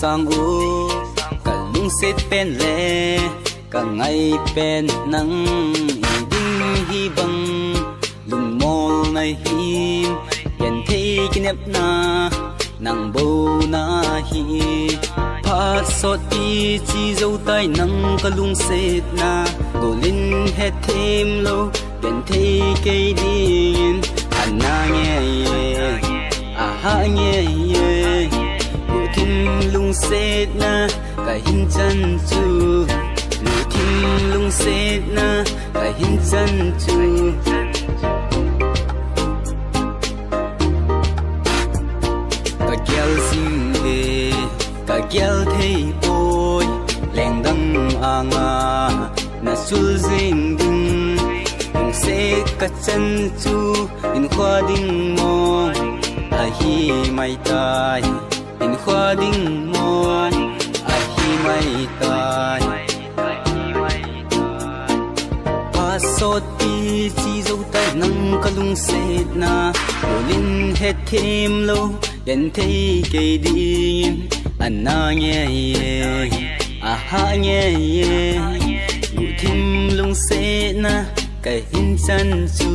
sang u cả lung set pen le cả ngày pen nắng ding hi bang lung mol này hi hiện thấy cái nếp na nang bầu na hi phát sốt đi chỉ dấu tay nang cả lung set na go linh hết thêm lâu hiện thấy cái điên anh na nghe ha nghe tim lung set na ka hin chan chu lu tim lung set na ka hin chan chu ka gyal sing he ka gyal thei boy leng dang anga na sul zing ding lung set ka chan chu in khwa ding mo a hi mai tai in khoa đinh môn ai hi mai tai pa so ti chi dấu tay nang ka lung set na lo linh hết thêm lâu yan thấy cây điên anh na nghe à ha nghe ngủ thêm lung set na cái hin chân chu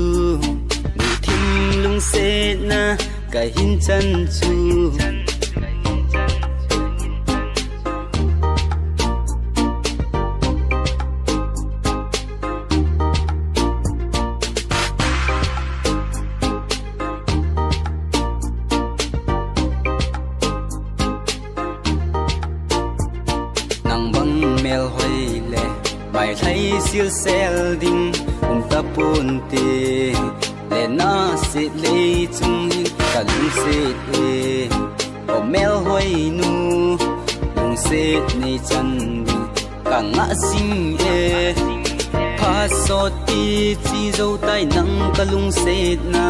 ngủ thêm lung set na cái hin chân chu mel hoi le mai thấy siêu sel ding ta pun te le na se le chung ka lung se e o mel hoi nu lung se nei chan ka nga sing e pa so ti chi zo tai nang ka lung se na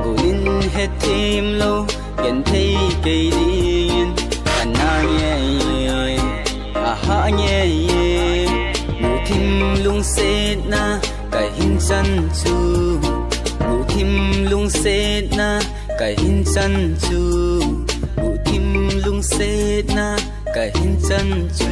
go lin he thêm lâu yan thấy cây điên anh na nghe ha nghe ngủ tim lung set na cái hin chân chu ngủ tim lung set na cái hin chân chu ngủ tim lung set na cái hin chân chu